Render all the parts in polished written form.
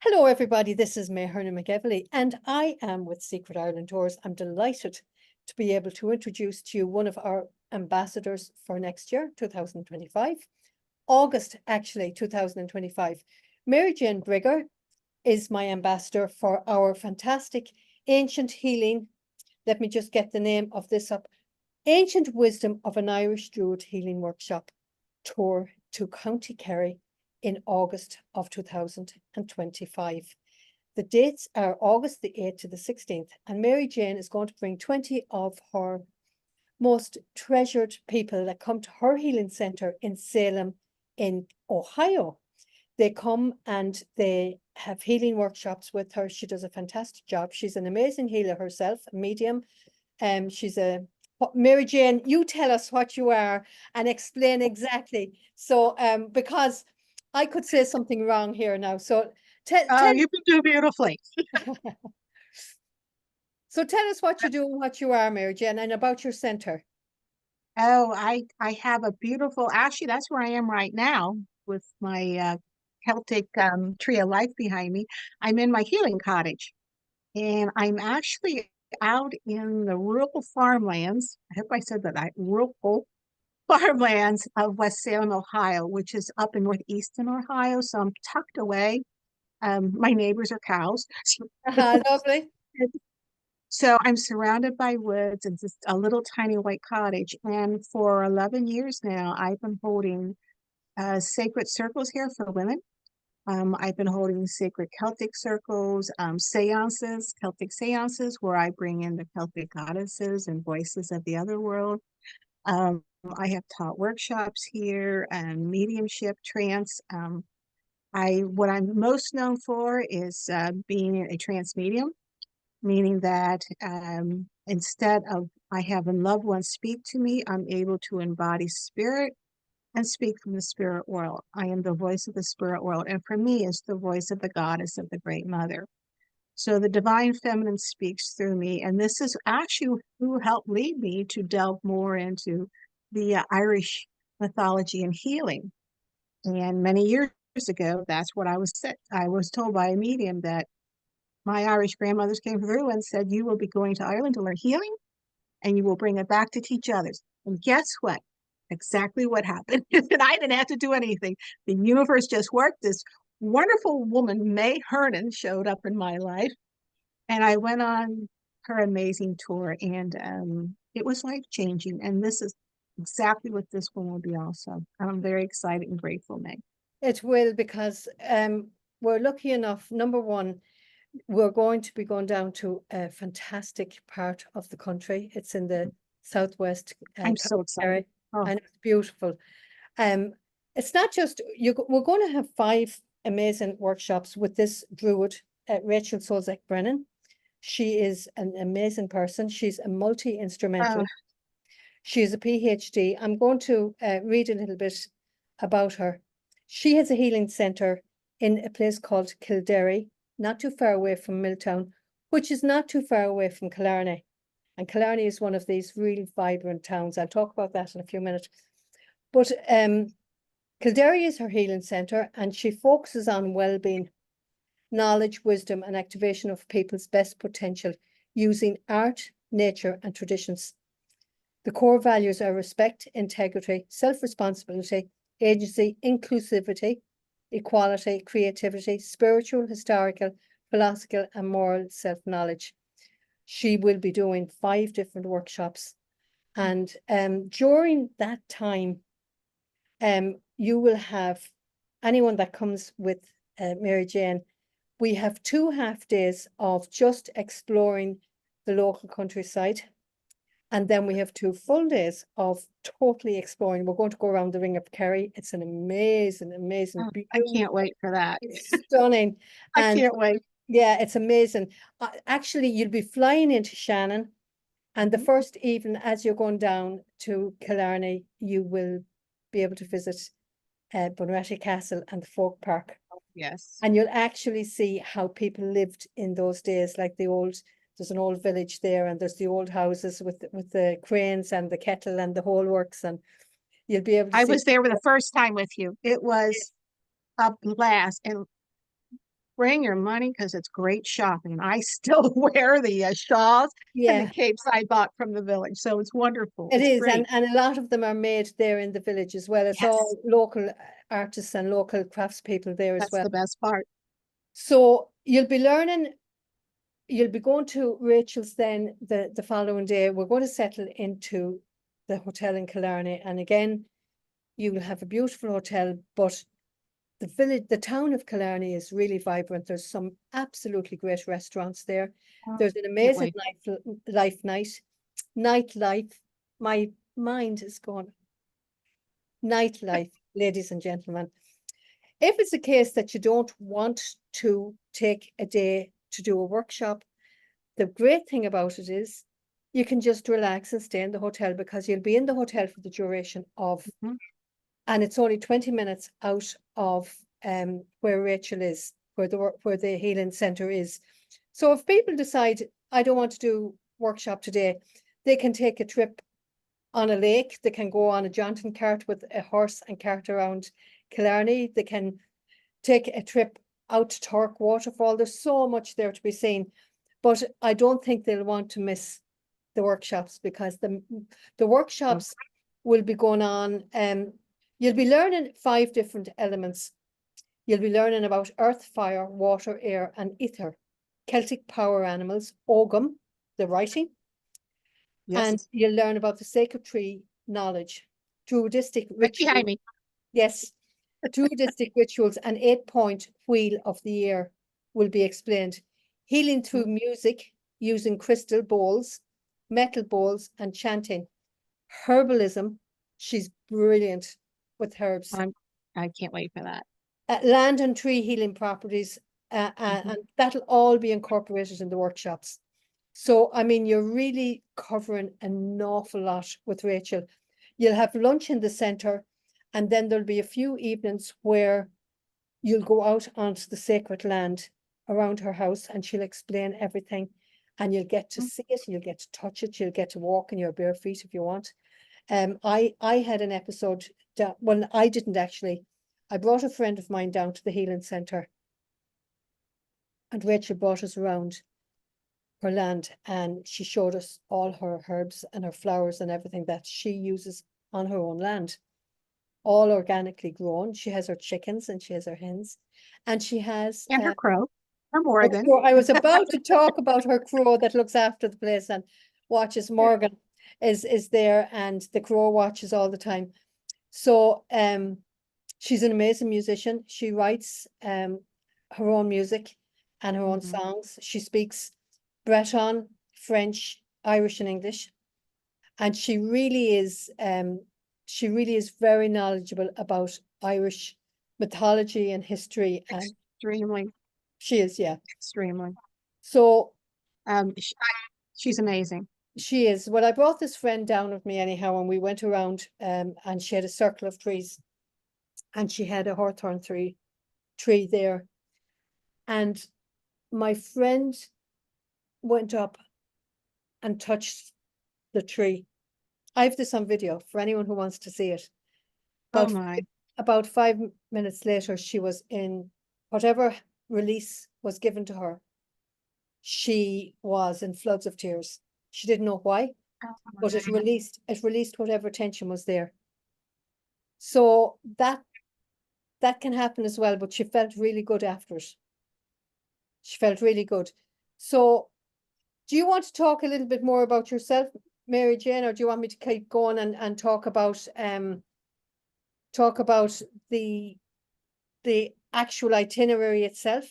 Hello, everybody. This is May Hernon McEvely, and I am with Secret Ireland Tours. I'm delighted to be able to introduce to you one of our ambassadors for next year, 2025, August, actually, 2025. Mary Jane Brigger is my ambassador for our fantastic Ancient Healing. Let me just get the name of this up. Ancient Wisdom of an Irish Druid Healing Workshop tour to County Kerry in August of 2025. The dates are August the 8th to the 16th, and Mary Jane is going to bring 20 of her most treasured people that come to her healing centre in Salem in Ohio. They come and they have healing workshops with her. She does a fantastic job. She's an amazing healer herself, a medium. She's a Mary Jane, you tell us what you are and explain exactly. So, because I could say something wrong here now. So tell You can do beautifully. so tell us what you do and what you are, Mary Jane, and about your centre. Oh, I have a beautiful, actually, that's where I am right now with my Celtic tree of life behind me. I'm in my healing cottage, and I'm actually out in the rural farmlands. I hope I said that right, rural farmlands of West Salem, Ohio, which is up in northeastern Ohio. So I'm tucked away. My neighbors are cows. Lovely. So I'm surrounded by woods and just a little tiny white cottage. And for 11 years now, I've been holding sacred circles here for women. I've been holding sacred Celtic circles, seances, Celtic seances, where I bring in the Celtic goddesses and voices of the other world. Um, I have taught workshops here and mediumship, trance. What I'm most known for is being a trance medium, meaning that instead of I having loved ones speak to me, I'm able to embody spirit and speak from the spirit world. I am the voice of the spirit world. And for me, it's the voice of the goddess of the Great Mother. So the divine feminine speaks through me. And this is actually who helped lead me to delve more into the Irish mythology and healing. And many years ago, that's what I was said. I was told by a medium that my Irish grandmothers came through and said, "You will be going to Ireland to learn healing and you will bring it back to teach others." And guess what? Exactly what happened. And I didn't have to do anything. The universe just worked. This wonderful woman, May Hernon, showed up in my life. And I went on her amazing tour. And it was life changing. And this is exactly what this one will be also. I'm very excited and grateful, May. It will, because we're lucky enough. Number one, we're going to be going down to a fantastic part of the country. It's in the southwest I'm so excited. area, Oh, and it's beautiful. Um, it's not just you. We're going to have 5 amazing workshops with this Druid, Rachel Solzek Brennan. She is an amazing person. She's a oh, multi-instrumentalist. She is a PhD. I'm going to read a little bit about her. She has a healing centre in a place called Killarney, not too far away from Milltown, which is not too far away from Killarney. And Killarney is one of these really vibrant towns. I'll talk about that in a few minutes. But Kildare is her healing centre, and she focuses on well-being, knowledge, wisdom, and activation of people's best potential using art, nature, and traditions. The core values are respect, integrity, self-responsibility, agency, inclusivity, equality, creativity, spiritual, historical, philosophical, and moral self-knowledge. She will be doing 5 different workshops. And during that time, you will have anyone that comes with Mary Jane. We have 2 half days of just exploring the local countryside. And then we have 2 full days of totally exploring. We're going to go around the Ring of Kerry. It's an amazing, amazing, oh, I beautiful, can't wait for that. it's stunning. I And can't wait. yeah, it's amazing. Actually, you'll be flying into Shannon. And the first evening, as you're going down to Killarney, you will be able to visit Bunratty Castle and the Folk Park. Yes. And you'll actually see how people lived in those days, like there's an old village there, and there's the old houses with the cranes and the kettle and the whole works, and you'll be able to I see. was there for the first time with you. It was a blast. And bring your money because it's great shopping. I still wear the shawls and the Yeah, capes I bought from the village, so it's wonderful. it It's is. great. And a lot of them are made there in the village as well. It's Yes, all local artists and local craftspeople there as that's well. the best part. So you'll be learning, you'll be going to Rachel's then the following day. We're going to settle into the hotel in Killarney. And again, you will have a beautiful hotel, but the village, the town of Killarney is really vibrant. There's some absolutely great restaurants there. Oh, There's an can't amazing wait. nightlife. My mind is gone. Nightlife, ladies and gentlemen. If it's a case that you don't want to take a day to do a workshop, the great thing about it is you can just relax and stay in the hotel because you'll be in the hotel for the duration of, Mhm. and it's only 20 minutes out of where Rachel is, where the healing centre is. So if people decide, I don't want to do workshop today, they can take a trip on a lake. They can go on a jaunting cart with a horse and cart around Killarney. They can take a trip out to Torque Waterfall. There's so much there to be seen, but I don't think they'll want to miss the workshops because the Oh, workshops will be going on. You'll be learning 5 different elements. You'll be learning about earth, fire, water, air, and ether, Celtic power animals, Ogum, the writing, and yes, you'll learn about the sacred tree knowledge, Druidistic right ritual. behind me. Yes, Druidistic rituals and 8-point wheel of the year will be explained. Healing through music using crystal bowls, metal bowls, and chanting. Herbalism, she's brilliant with herbs. I'm, I can't wait for that. Land and tree healing properties, Mhm. and that'll all be incorporated in the workshops. So, I mean, you're really covering an awful lot with Rachel. You'll have lunch in the centre, and then there'll be a few evenings where you'll go out onto the sacred land around her house and she'll explain everything. And you'll get to see it, you'll get to touch it, you'll get to walk in your bare feet if you want. I had an episode that, well, I didn't actually. I brought a friend of mine down to the healing centre, and Rachel brought us around her land and she showed us all her herbs and her flowers and everything that she uses on her own land, all organically grown. She has her chickens and she has her hens, and she has And her crow, her her Morgan. crow. I was about to talk about her crow that looks after the place and watches. Morgan is there, and the crow watches all the time. So she's an amazing musician. She writes her own music and her own Mhm. songs. She speaks Breton, French, Irish, and English. And she really is very knowledgeable about Irish mythology and history. And Extremely, she is, yeah. extremely. So She's amazing. she is. Well, I brought this friend down with me anyhow, and we went around and she had a circle of trees and she had a hawthorn tree there. And my friend went up and touched the tree. I have this on video for anyone who wants to see it. Oh About my. about 5 minutes later, she was in whatever release was given to her. She was in floods of tears. She didn't know why, Oh but my. it released whatever tension was there. So that can happen as well, but she felt really good after it. She felt really good. So do you want to talk a little bit more about yourself, Mary Jane, or do you want me to keep going and talk about the the actual itinerary itself?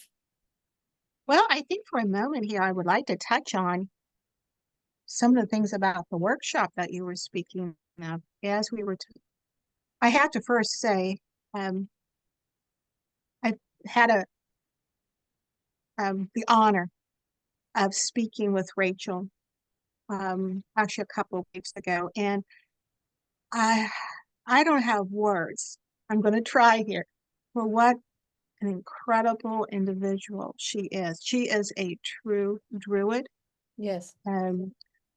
Well, I think for a moment here, I would like to touch on some of the things about the workshop that you were speaking of. As we were, I have to first say, um, I had the honor of speaking with Rachel, actually a couple of weeks ago, and I, I don't have words. I'm going to try here for what an incredible individual she is. She is a true Druid. Yes. Um,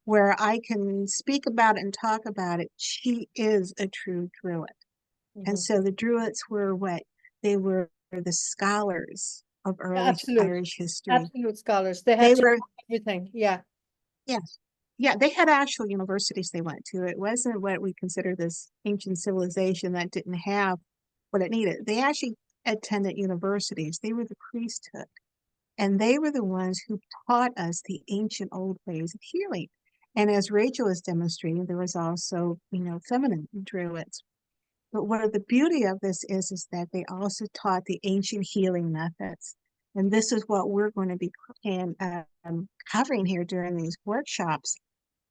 where I can speak about it and talk about it, she is a true Druid. And Mhm. so the Druids were what? They were the scholars of early Absolute, Irish history. absolute scholars. They They had to were, know everything. Yeah, yes, yeah, they had actual universities they went to. It wasn't what we consider this ancient civilization that didn't have what it needed. They actually attended universities. They were the priesthood, and they were the ones who taught us the ancient old ways of healing. And as Rachel was demonstrating, there was also, feminine druids. But what the beauty of this is that they also taught the ancient healing methods. And this is what we're going to be covering here during these workshops.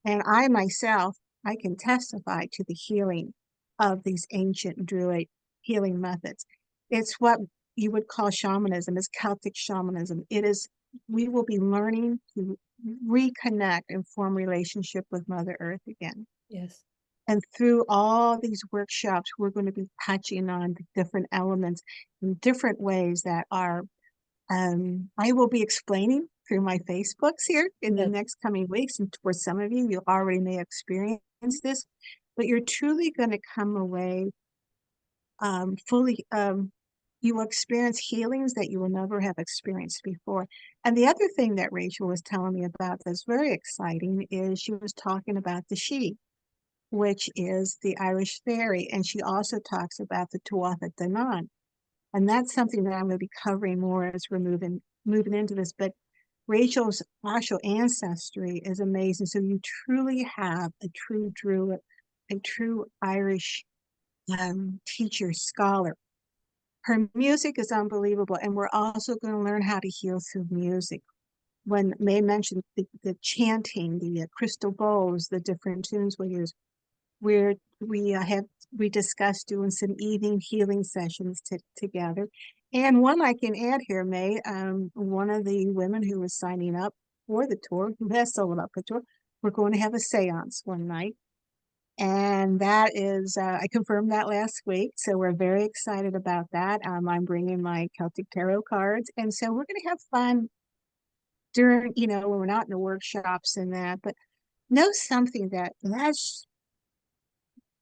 And I myself, I can testify to the healing of these ancient Druid healing methods. It's what you would call shamanism, it's Celtic shamanism. It is, we will be learning to reconnect and form relationship with Mother Earth again. yes, And through all these workshops, we're going to be touching on the different elements in different ways that are, I will be explaining through my Facebooks here in the yes, next coming weeks. And for some of you, you already may experience this, but you're truly going to come away fully, you will experience healings that you will never have experienced before. And the other thing that Rachel was telling me about that's very exciting is she was talking about the she, which is the Irish fairy. And she also talks about the Tuatha De Danann. And that's something that I'm going to be covering more as we're moving into this. But Rachel's actual ancestry is amazing. So you truly have a true Druid, a true Irish teacher, scholar. Her music is unbelievable. And we're also going to learn how to heal through music. When May mentioned the chanting, the crystal bowls, the different tunes we use, where we discussed doing some evening healing sessions together. And one I can add here, May, one of the women who was signing up for the tour, who has sold up the tour, we're going to have a seance one night. And that is, I confirmed that last week. So we're very excited about that. I'm bringing my Celtic tarot cards. And so we're going to have fun during, when we're not in the workshops and that, but know something that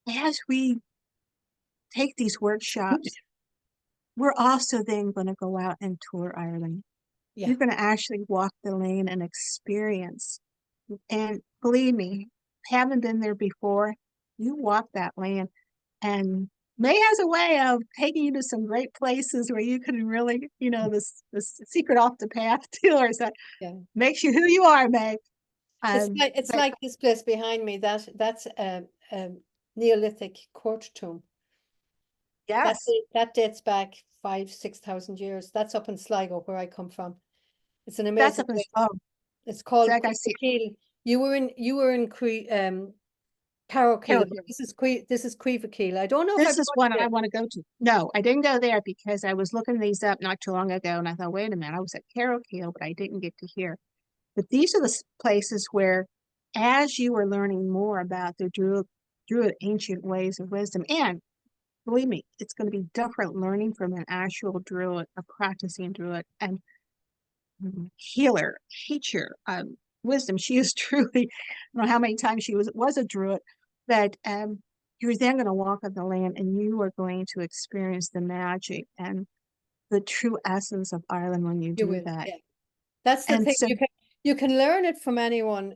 as we take these workshops, we're also then going to go out and tour Ireland. yeah. You're going to actually walk the lane and experience. And believe me, having been there before, you walk that land. And May has a way of taking you to some great places where you can really, this secret off the path tours that Yeah. makes you who you are, May. It's But like this place behind me. That's a Neolithic court tomb. yes, That dates back 5,000-6,000 years. That's up in Sligo, where I come from. It's an that's amazing up in, place. oh, It's called Zach, I see. Cuivaquil. You were in Carrowkeel, Carol, but this is Cuivaquil. I don't know if this I've is got one I it. want to go to. No, I didn't go there because I was looking these up not too long ago, and I thought, wait a minute, I was at Carol Keel, but I didn't get to hear. But these are the places where, as you are learning more about the Druid ancient ways of wisdom, and believe me, it's going to be different learning from an actual Druid, a practicing Druid, and healer, teacher, wisdom. She is truly, I don't know how many times she was a Druid, but you're then going to walk on the land and you are going to experience the magic and the true essence of Ireland when you You do will. that. Yeah. That's the And thing. so You can learn it from anyone,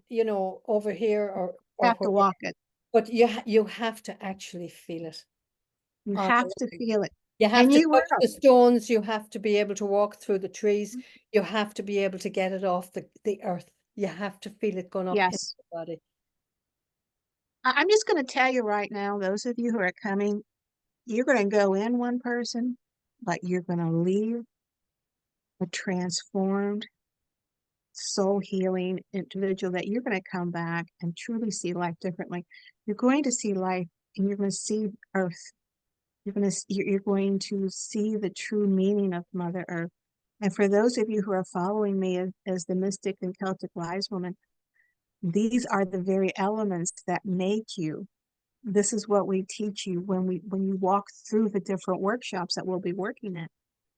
over here or you or have to wherever, walk it. but you have to actually feel it You on have the to land. feel it. You have And to you touch will. the stones. You have to be able to walk through the trees. You have to be able to get it off the earth. You have to feel it going up into Yes. the body. I'm just going to tell you right now, those of you who are coming, you're going to go in one person, but you're going to leave a transformed, soul healing individual that you're going to come back and truly see life differently. You're going to see life and you're going to see Earth. You're going to see the true meaning of Mother Earth. And for those of you who are following me as the mystic and Celtic wise woman, these are the very elements that make you. This is what we teach you when you walk through the different workshops that we'll be working in.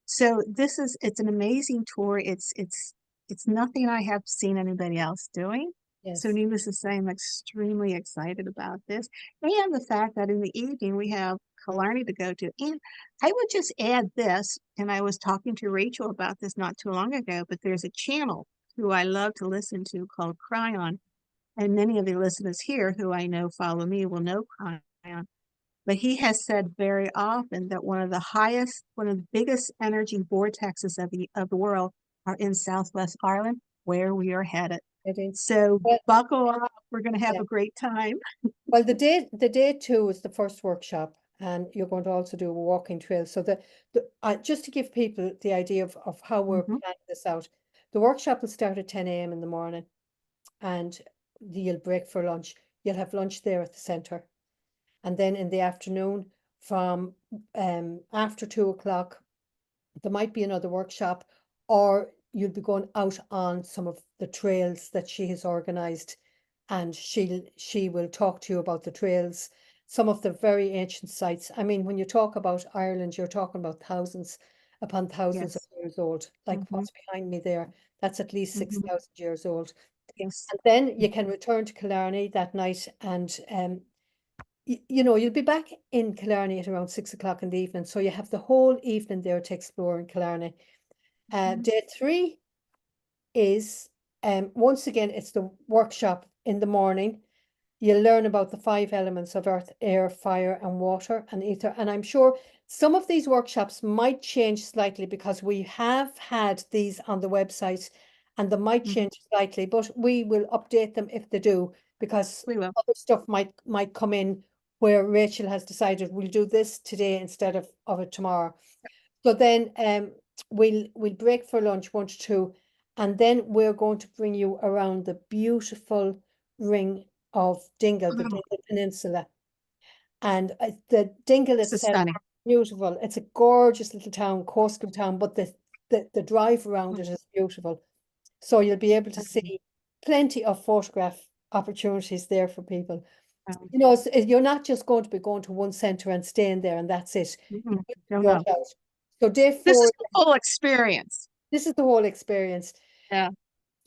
So it's an amazing tour. It's nothing I have seen anybody else doing. So Yes. needless to say, I'm extremely excited about this. And the fact that in the evening we have Killarney to go to. And I would just add this, and I was talking to Rachel about this not too long ago, but there's a channel who I love to listen to called Cry On. And many of the listeners here who I know follow me will know Cry On. But he has said very often that one of the biggest energy vortexes of the world are in Southwest Ireland, where we are headed. It is. So Well, buckle up. We're going to have yeah. a great time. Well, the day two is the first workshop, and you're going to also do a walking trail. So just to give people the idea of how we're Mhm. planning this out, the workshop will start at 10 a.m. in the morning, and you'll break for lunch. You'll have lunch there at the centre, and then in the afternoon from after 2 o'clock, there might be another workshop, or you'll be going out on some of the trails that she has organised, and she will talk to you about the trails, some of the very ancient sites. I mean, when you talk about Ireland, you're talking about thousands upon thousands of Yes. years old. Like Mhm. what's behind me there, that's at least Mhm. 6,000 years old. Yes. And then you can return to Killarney that night, and you know, you'll be back in Killarney at around 6 o'clock in the evening. So you have the whole evening there to explore in Killarney. Mhm. Day three is once again, it's the workshop in the morning. You'll learn about the 5 elements of earth, air, fire, and water and ether. And I'm sure some of these workshops might change slightly because we have had these on the website, and they might Mhm. change slightly, but we will update them if they do, because We will. other stuff might come in where Rachel has decided we'll do this today instead of it tomorrow. So then we'll break for lunch 1 to 2, and then we're going to bring you around the beautiful ring of Dingle, the Oh, Dingle Peninsula. And the Dingle this is itself, stunning. beautiful. It's a gorgeous little town, coastal town, but the drive around it is beautiful. So you'll be able to Mhm. see plenty of photograph opportunities there for people. Um, You know, you're not just going to be going to one centre and staying there and that's it. You mhm. need No, to no. spread out. So day This four, is the whole experience. this is the whole experience. Yeah.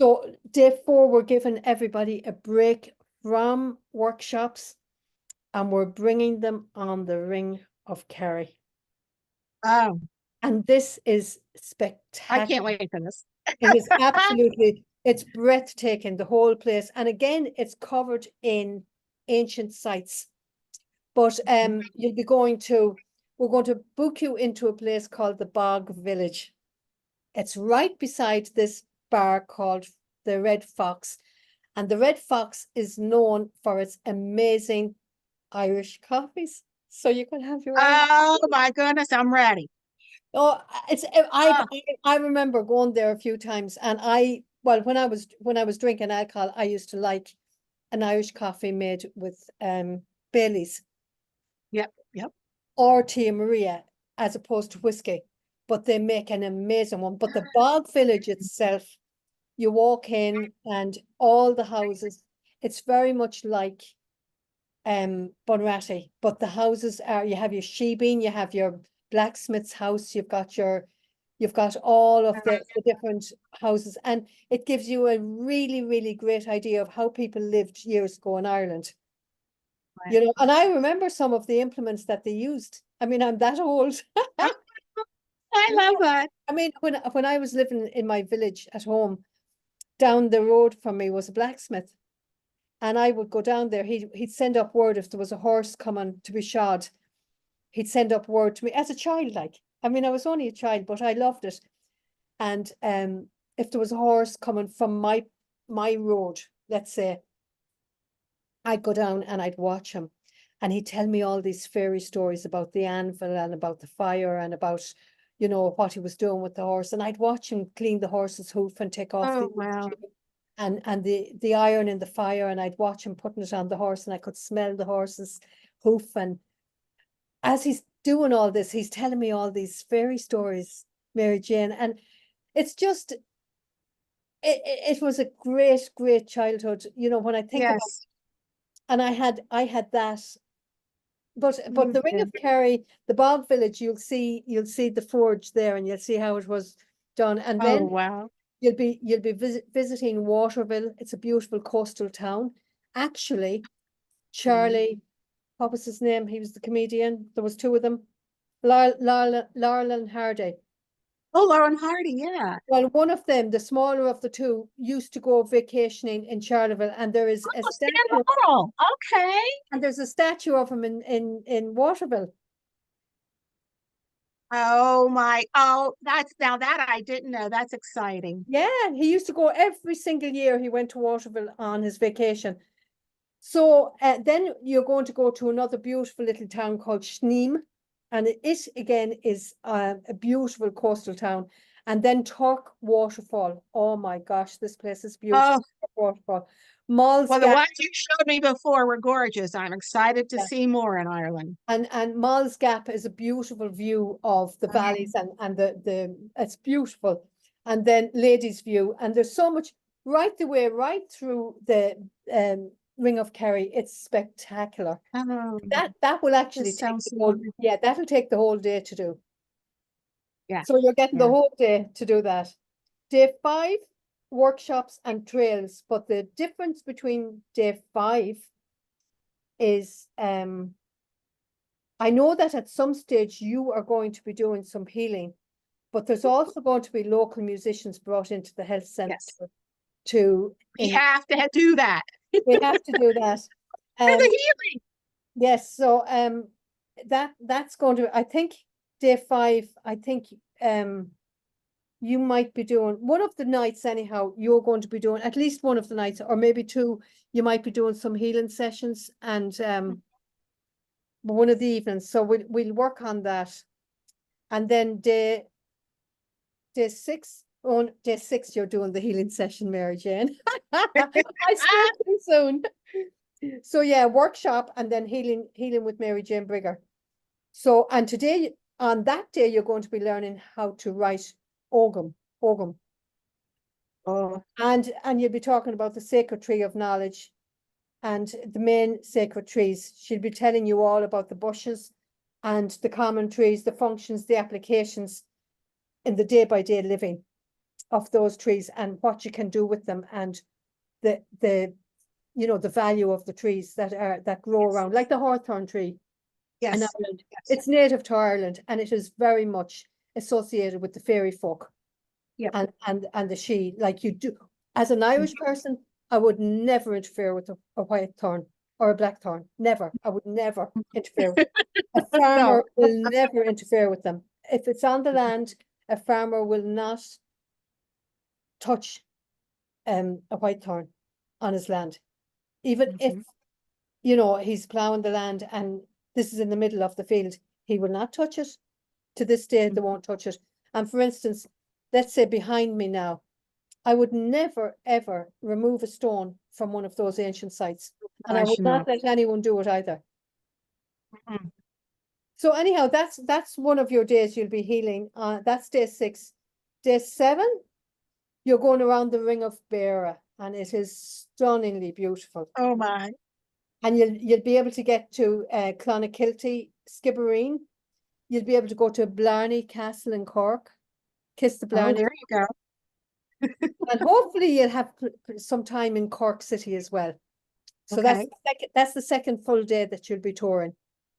So day four, we're giving everybody a break from workshops, and we're bringing them on the Ring of Kerry. Oh, And this is I spectacular. can't wait for this. It is absolutely, it's breathtaking, the whole place. And again, it's covered in ancient sites. But you'll be we're going to book you into a place called the Bog Village. It's right beside this bar called the Red Fox. And the Red Fox is known for its amazing Irish coffees. So you can have your Irish. Oh my goodness, I'm ready. Oh, it's Oh, I remember going there a few times, and well, when I was drinking alcohol, I used to like an Irish coffee made with Baileys yep, yep. or Tia Maria as opposed to whiskey, but they make an amazing one. But the Bog Village itself, you walk in and all the houses, it's very much like Bunratty, but the houses are, you have your shebeen, you have your blacksmith's house, you've got all of the different houses, and it gives you a really, really great idea of how people lived years ago in Ireland. You know, and I remember some of the implements that they used. I mean, I'm that old. I Yeah. love that. I mean, when I was living in my village at home, down the road from me was a blacksmith. And I would go down there. He'd send up word if there was a horse coming to be shod. He'd send up word to me as a child, like. I mean, I was only a child, but I loved it. And if there was a horse coming from my road, let's say, I'd go down and I'd watch him. And he'd tell me all these fairy stories about the anvil and about the fire and about, you know, what he was doing with the horse. And I'd watch him clean the horse's hoof and take off Oh, wow. and the iron in the fire, and I'd watch him putting it on the horse, and I could smell the horse's hoof. And as he's doing all this, he's telling me all these fairy stories, Mary Jane, and it's just it was a great childhood, you know, when I think about. Yes. And I had that, but You the Ring did. of Kerry, the Bog Village, you'll see the forge there, and you'll see how it was done, and Oh, then wow. you'll be visiting Waterville. It's a beautiful coastal town. Actually, Mm. Charlie what was his name? He was the comedian. There was two of them. Laurel and Hardy. Oh, Lauren Hardy, yeah. Well, one of them, the smaller of the two, used to go vacationing in Charleville, and there is a Oh, Stan statue, Laurel. Okay. and there's a statue of him in Waterville. Oh my, oh, that's now that I didn't know. That's exciting. Yeah, he used to go every single year. He went to Waterville on his vacation. So then you're going to go to another beautiful little town called Schneem, and it again is a beautiful coastal town. And then Tork Waterfall. Oh my gosh, this place is beautiful. Oh, Waterfall. Malls well, the Gap, ones you showed me before were gorgeous. I'm excited to yeah. see more in Ireland. And Malls Gap is a beautiful view of the valleys and the it's beautiful. And then Ladies View, and there's so much right the way right through the Ring of Kerry. It's spectacular. Oh, That will actually this take sounds the whole, wonderful. yeah, that'll take the whole day to do. Yeah, So you're getting the yeah. whole day to do that. Day 5, workshops and trails. But the difference between day 5 is I know that at some stage you are going to be doing some healing, but there's also going to be local musicians brought into the health centre Yes. to We in have to do that we have to do that. for the healing. Yes, so that's going to, I think day 5, I think you might be doing one of the nights anyhow, you're going to be doing at least one of the nights, or maybe two, you might be doing some healing sessions and one of the evenings. So we'll work on that. And then day 6, on day 6, you're doing the healing session, Mary Jane. I spoke too soon. So yeah, workshop and then healing with Mary Jane Brigger. So, and today, on that day, you're going to be learning how to write Ogum. Oh, And you'll be talking about the sacred tree of knowledge and the main sacred trees. She'll be telling you all about the bushes and the common trees, the functions, the applications in the day-by-day living of those trees and what you can do with them and the the value of the trees that grow around, like the hawthorn tree in yes. Ireland. Yes. It's native to Ireland and it is very much associated with the fairy folk. Yep. And the she, like you do. As an Irish person, I would never interfere with a white thorn or a black thorn. Never. I would never interfere with a No. farmer will never interfere with them. If it's on the land, a farmer will not touch a white thorn on his land. Even if he's plowing the land and this is in the middle of the field, he will not touch it. To this day, they won't touch it. And for instance, let's say behind me now, I would never, ever remove a stone from one of those ancient sites. And I Gosh, would no. not let anyone do it either. Mm-mm. So anyhow, that's one of your days you'll be healing. That's day 6. Day 7, you're going around the Ring of Beara, and it is stunningly beautiful. Oh my. And you'll be able to get to Clonakilty, Skibbereen. You'll be able to go to Blarney Castle in Cork, kiss the Oh, Blarney. there you go. And hopefully you'll have some time in Cork City as well. So Okay. that's the second full day that you'll be touring.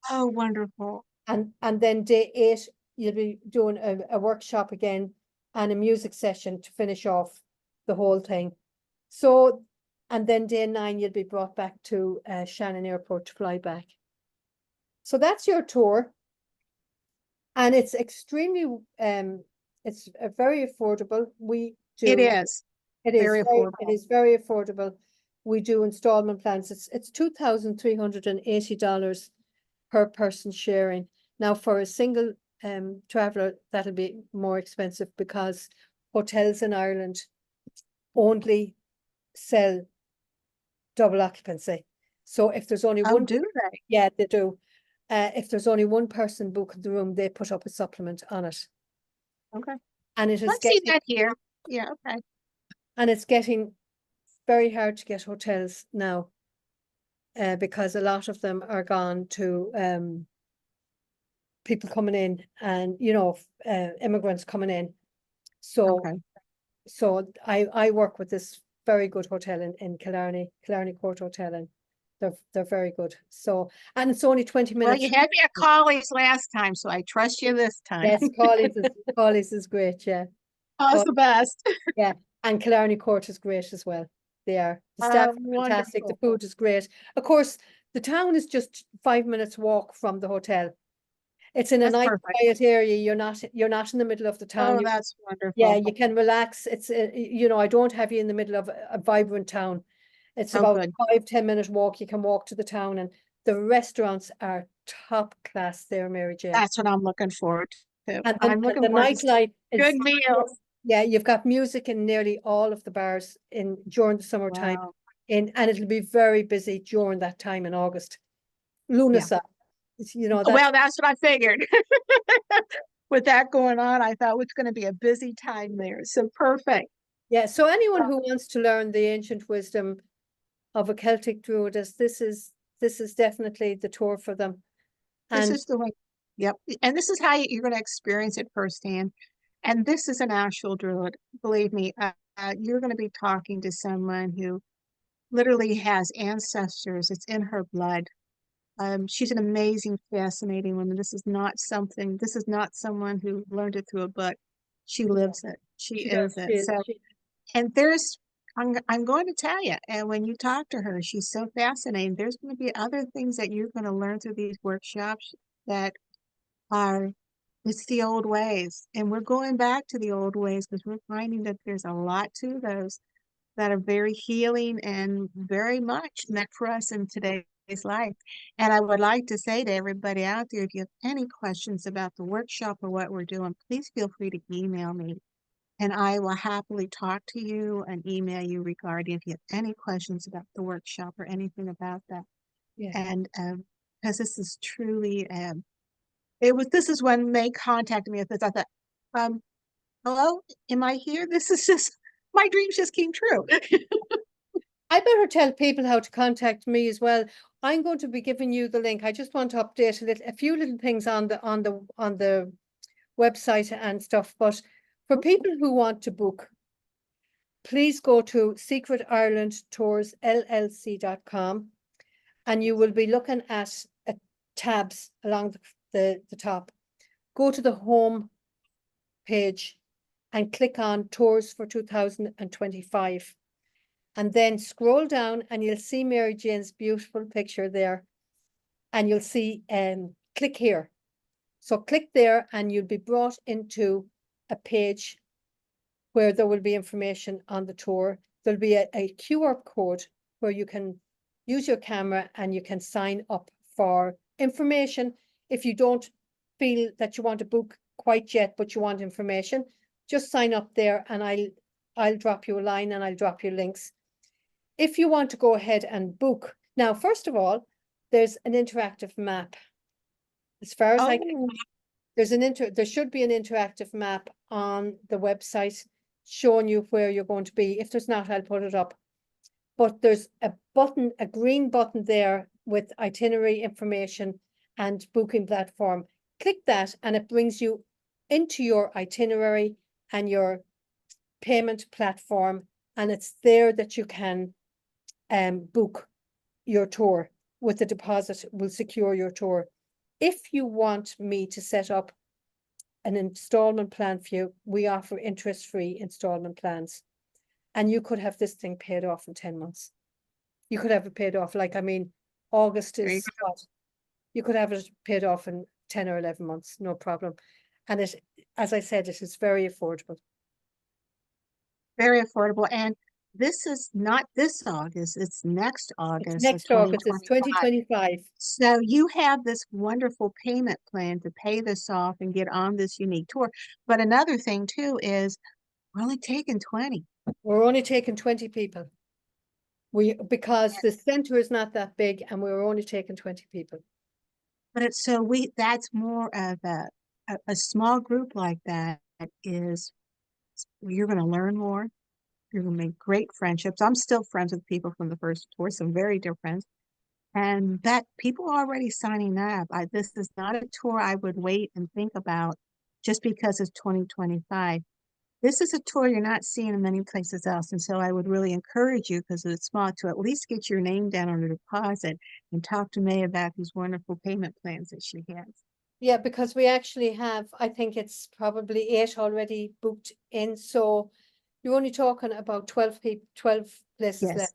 Oh, wonderful. And then day 8, you'll be doing a workshop again and a music session to finish off the whole thing. So, and then day 9, you'll be brought back to Shannon Airport to fly back. So that's your tour. And it's extremely, it's very affordable. We do. It is. It is Very it affordable. is very affordable. We do installment plans. It's $2,380 per person sharing. Now for a single traveler, that'll be more expensive because hotels in Ireland only sell double occupancy. So if there's only Oh, one, do they? yeah, they do. If there's only one person booking the room, they put up a supplement on it. Okay. And it is Let's see getting, that here. Yeah, okay. and it's getting very hard to get hotels now. Because a lot of them are gone to people coming in and immigrants coming in. So Okay. so I work with this very good hotel in Killarney Court Hotel, and They're very good. So, and it's only 20 Well, minutes. you had me at Colley's last time, so I trust you this time. Yes, Colley's is great, yeah. How's the best? Yeah, and Killarney Court is great as well. They are. The staff are fantastic. The Wonderful. food is great. Of course, the town is just 5 minutes walk from the hotel. It's in a That's nice perfect. quiet area. You're not in the middle of the town. Oh, that's Yeah, wonderful. you can relax. It's I don't have you in the middle of a vibrant town. It's Oh, about good. 5-10 minute walk. You can walk to the town, and the restaurants are top class there, Mary Jane. That's what I'm looking forward to. And I'm and looking the forward to some nightlife good is, meals. yeah, you've got music in nearly all of the bars in during the summertime, Wow. and it'll be very busy during that time in August. Yeah. Lunasa, that's Well, that's what I figured. With that going on, I thought it's going to be a busy time there. So perfect. yeah. So anyone who wants to learn the ancient wisdom of a Celtic Druidess, this is definitely the tour for them. This And is the way. Yep. And this is how you're going to experience it firsthand. And this is an actual druid. Believe me, you're going to be talking to someone who literally has ancestors. It's in her blood. She's an amazing, fascinating woman. This is not someone who learned it through a book. She lives it. She she is does. it. So, and I'm going to tell you, and when you talk to her, she's so fascinating. There's going to be other things that you're going to learn through these workshops that are, it's the old ways. And we're going back to the old ways because we're finding that there's a lot to those that are very healing and very much meant for us in today's life. And I would like to say to everybody out there, if you have any questions about the workshop or what we're doing, please feel free to email me. And I will happily talk to you and email you regarding if you have any questions about the workshop or anything about that. Yeah. And because this is truly, this is when May contacted me with this. I thought, hello, am I here? This is just, my dreams just came true. I better tell people how to contact me as well. I'm going to be giving you the link. I just want to update a few little things on the website and stuff. But for people who want to book, please go to secretirelandtoursllc.com, and you will be looking at tabs along the top. Go to the home page and click on Tours for 2025. And then scroll down and you'll see Mary Jane's beautiful picture there. And you'll see click here. So click there and you'll be brought into a page where there will be information on the tour. There'll be a QR code where you can use your camera and you can sign up for information. If you don't feel that you want to book quite yet, but you want information, just sign up there and I'll drop you a line and I'll drop you links. If you want to go ahead and book, now, first of all, there's an interactive map. As far as I can, there should be an interactive map on the website showing you where you're going to be. If there's not, I'll put it up. But there's a green button there with itinerary information and booking platform. Click that and it brings you into your itinerary and your payment platform. And it's there that you can book your tour with the deposit will secure your tour. If you want me to set up an installment plan for you, we offer interest-free installment plans. And you could have this thing paid off in 10 months. You could have it paid off, August is what? You could have it paid off in 10 or 11 months, no problem. And it, as I said, it is very affordable. Very affordable. And this is not this August, it's next August. It's next August, it's 2025. So you have this wonderful payment plan to pay this off and get on this unique tour. But another thing too is we're only taking 20. We're only taking 20 people. Because the center is not that big and we're only taking 20 people. But that's more of a small group like that is you're going to learn more. You're going to make great friendships. I'm still friends with people from the first tour, some very dear friends. And that people are already signing up. This is not a tour I would wait and think about just because it's 2025. This is a tour you're not seeing in many places else, and so I would really encourage you, because it's small, to at least get your name down on a deposit and talk to May about these wonderful payment plans that she has. Yeah, because we actually have, I think it's probably 8 already booked in, so you're only talking about 12 places Yes, left.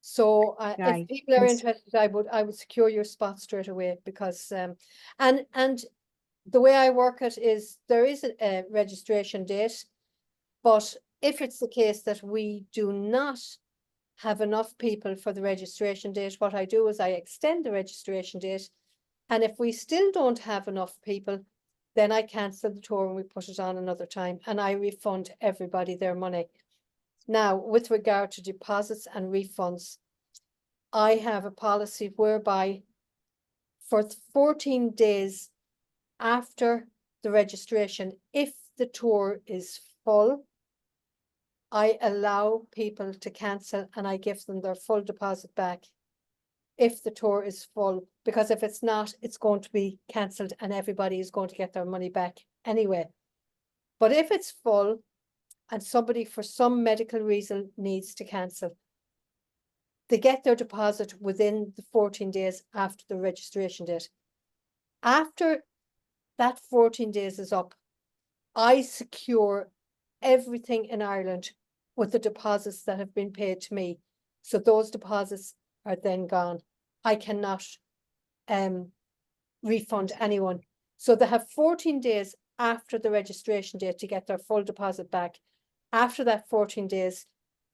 So if right. people are And interested, I would secure your spot straight away because and the way I work it is there is a registration date, but if it's the case that we do not have enough people for the registration date, what I do is I extend the registration date. And if we still don't have enough people, then I cancel the tour and we put it on another time and I refund everybody their money. Now, with regard to deposits and refunds, I have a policy whereby for 14 days after the registration, if the tour is full, I allow people to cancel and I give them their full deposit back if the tour is full, because if it's not, it's going to be cancelled and everybody is going to get their money back anyway. But if it's full and somebody for some medical reason needs to cancel, they get their deposit within the 14 days after the registration date. After that 14 days is up, I secure everything in Ireland with the deposits that have been paid to me. So those deposits are then gone. I cannot refund anyone. So they have 14 days after the registration date to get their full deposit back. After that 14 days,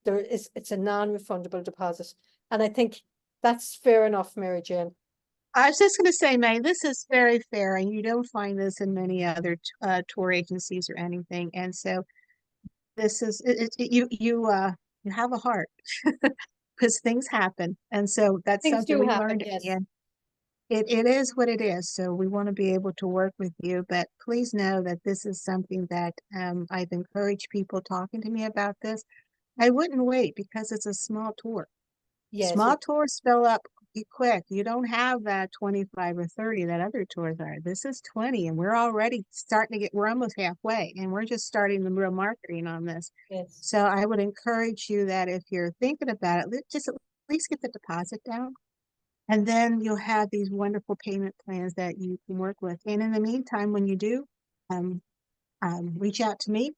it's a non-refundable deposit. And I think that's fair enough, Mary Jane. I was just going to say, May, this is very fair, and you don't find this in many other tour agencies or anything. And so this is you have a heart, because things happen, and so that's Things something do we happen, learned in the yes. end. It is what it is. So we want to be able to work with you, but please know that this is something that I've encouraged people talking to me about this. I wouldn't wait, because it's a small tour. Yes, Small tours fill up quick. You don't have that 25 or 30 that other tours are. This is 20, and we're already starting to we're almost halfway, and we're just starting the real marketing on this. yes. So I would encourage you that if you're thinking about it, just at least get the deposit down. And then you'll have these wonderful payment plans that you can work with. And in the meantime, when you do, um, reach out to me.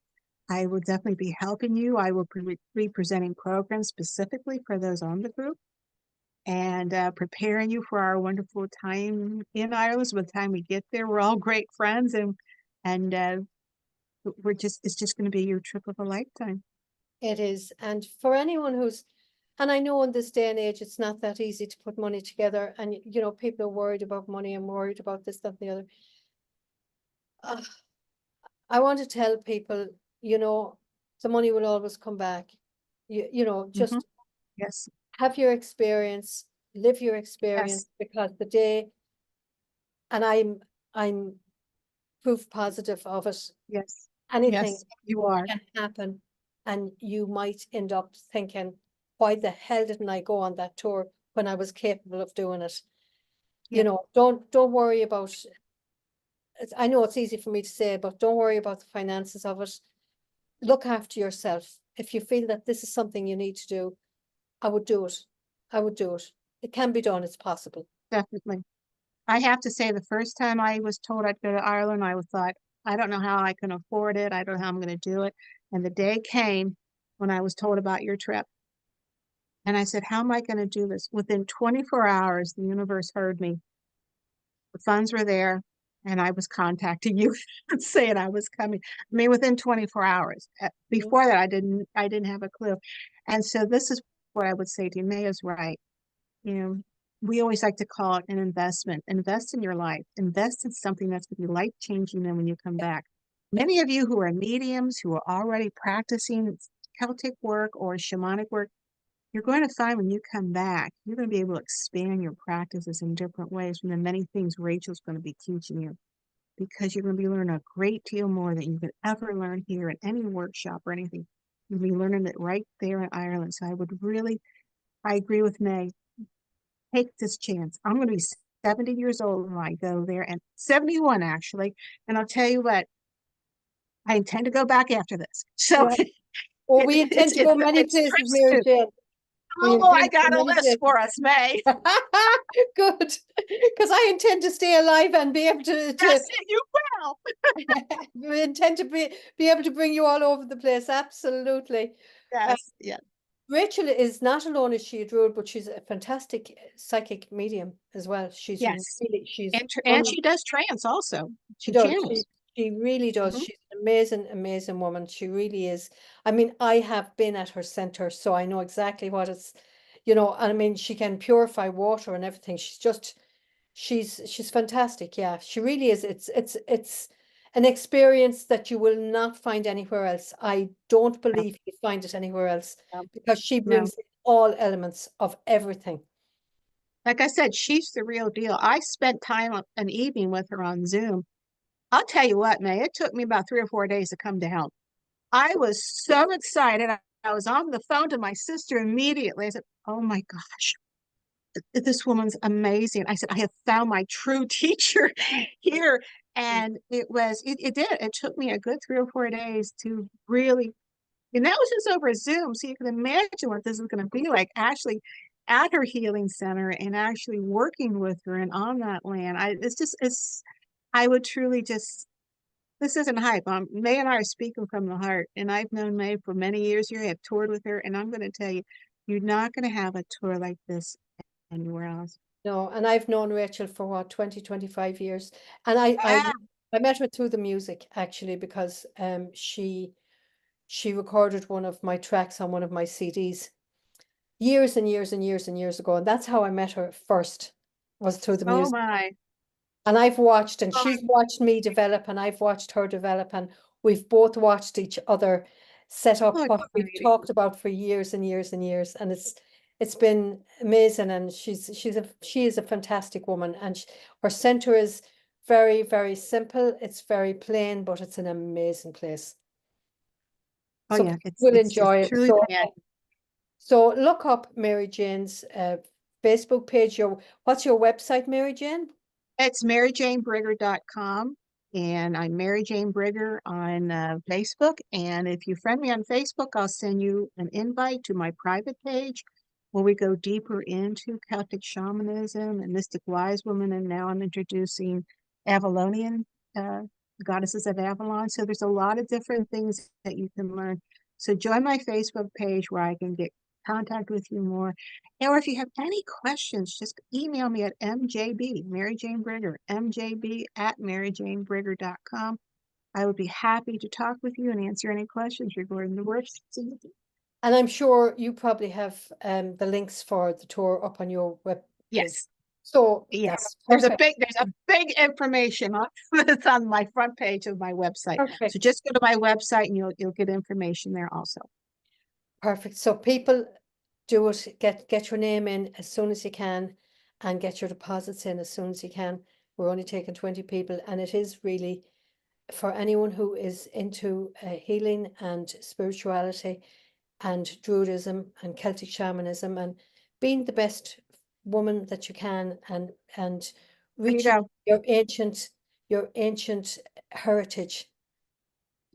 I will definitely be helping you. I will be presenting programs specifically for those on the group, and preparing you for our wonderful time in Ireland. So by the time we get there, we're all great friends, and it's just going to be your trip of a lifetime. It is. And for anyone and I know in this day and age, it's not that easy to put money together. And, people are worried about money and worried about this, that, and the other. I want to tell people, you know, the money will always come back. Hmm. Just Yes, have your experience, live your yes, experience, because the day, and I'm proof positive of it, yes, anything yes, you are. can happen. And you might end up thinking, why the hell didn't I go on that tour when I was capable of doing it? Yeah, Don't worry about I know it's easy for me to say, but don't worry about the finances of it. Look after yourself. If you feel that this is something you need to do, I would do it. I would do it. It can be done. It's possible. definitely. I have to say, the first time I was told I'd go to Ireland, I was thought, I don't know how I can afford it. I don't know how I'm going to do it. And the day came when I was told about your trip. And I said, how am I going to do this? Within 24 hours, the universe heard me. The funds were there, and I was contacting you and saying I was coming. I mean, within 24 hours. Mm. Before that, I didn't have a clue. And so this is what I would say to you. May is right. You know, we always like to call it an investment. Invest in your life. Invest in something that's going to be life changing then when you come back. Many of you who are mediums, who are already practicing Celtic work or shamanic work, you're going to find when you come back, you're going to be able to expand your practices in different ways from the many things Rachel's going to be teaching you, because you're going to be learning a great deal more than you could ever learn here in any workshop or anything. You'll be learning it right there in Ireland. So I agree with May. Take this chance. I'm going to be 70 years old when I go there, and 71 actually. And I'll tell you what, I intend to go back after this. So Yeah. Well, we intend to go many it's places, trips Mary to. Jane. We Oh, I intend to got go a many list places. for us, May. Good, because I intend to stay alive and be able Yes, you will. we intend to be able to bring you all over the place. Absolutely. Yes, yes, Rachel is not alone, is she a druid, but she's a fantastic psychic medium as well. She's yes. really, she's And she does trance also. she She does. channels. She really does. Mhm. She's an amazing, amazing woman. She really is. I mean, I have been at her center, so I know exactly what it's, I mean, she can purify water and everything. She's fantastic. Yeah, she really is. It's an experience that you will not find anywhere else. I don't No, believe you find it anywhere else no, because she no. brings in all elements of everything. Like I said, she's the real deal. I spent time an evening with her on Zoom. I'll tell you what, May, it took me about 3 or 4 days to come down. I was so excited. I was on the phone to my sister immediately. I said, "Oh my gosh, this woman's amazing." I said, "I have found my true teacher here." And it did. It took me a good 3 or 4 days to really, and that was just over Zoom. So you can imagine what this is going to be like actually at her healing center and actually working with her and on that land. I would truly just, this isn't hype. May and I are speaking from the heart, and I've known May for many years here. I've toured with her, and I'm going to tell you, you're not going to have a tour like this anywhere else. No, and I've known Rachel for what, 20, 25 years. And I met her through the music actually because she recorded one of my tracks on one of my CDs years and years and years and years ago. And that's how I met her first, was through the Oh music. my. And I've watched, and Oh, she's watched me develop, and I've watched her develop, and we've both watched each other set up oh, what we've exciting. talked about for years and years and years. And it's been amazing. And she is a fantastic woman. And her center is very, very simple. It's very plain, but it's an amazing place. Oh So yeah, people will it's enjoy it. truly magic. So look up Mary Jane's Facebook page. What's your website, Mary Jane? It's maryjanebrigger.com, and I'm Mary Jane Brigger on Facebook. And if you friend me on Facebook, I'll send you an invite to my private page where we go deeper into Celtic shamanism and mystic wise women. And now I'm introducing Avalonian uh, goddesses of Avalon. So there's a lot of different things that you can learn. So join my Facebook page where I can get contact with you more. Or if you have any questions, just email me at MJB, Mary Jane Brigger, MJB at maryjanebrigger.com. I would be happy to talk with you and answer any questions regarding the work. And I'm sure you probably have the links for the tour up on your web page. Yes, So yes. that's perfect. There's a big information on that's on my front page of my website. So Perfect. just go to my website and you'll get information there also. Perfect. So people do it, get your name in as soon as you can and get your deposits in as soon as you can. We're only taking 20 people, and it is really for anyone who is into healing and spirituality and Druidism and Celtic shamanism and being the best woman that you can and There you reaching go. your ancient heritage.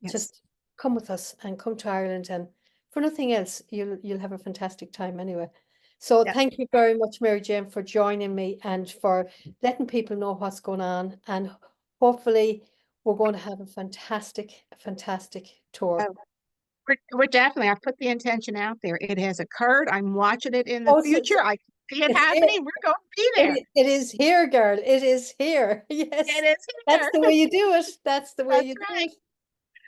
Yes. Just come with us and come to Ireland, and for nothing else, you'll have a fantastic time anyway. So Yeah. thank you very much, Mary Jane, for joining me and for letting people know what's going on. And hopefully we're going to have a fantastic, fantastic tour. Oh, we're definitely, I've put the intention out there. It has occurred. I'm watching it in the Oh, future. I see it it's here. happening. We're going to be there. It is here, girl. It is here. Yes. It is That's here. the way you do it. That's the way That's you do right. it.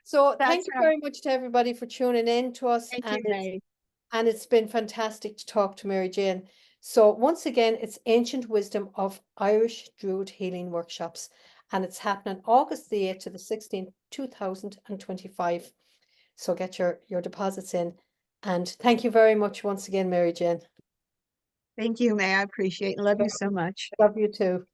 So thank That's you right. very much to everybody for tuning in to us. Thank you, May. And it's been fantastic to talk to Mary Jane. So once again, it's Ancient Wisdom of Irish Druid Healing Workshops, and it's happening August the 8th to the 16th, 2025. So get your deposits in. And thank you very much once again, Mary Jane. Thank you, May. I appreciate and love you so much. Love you too.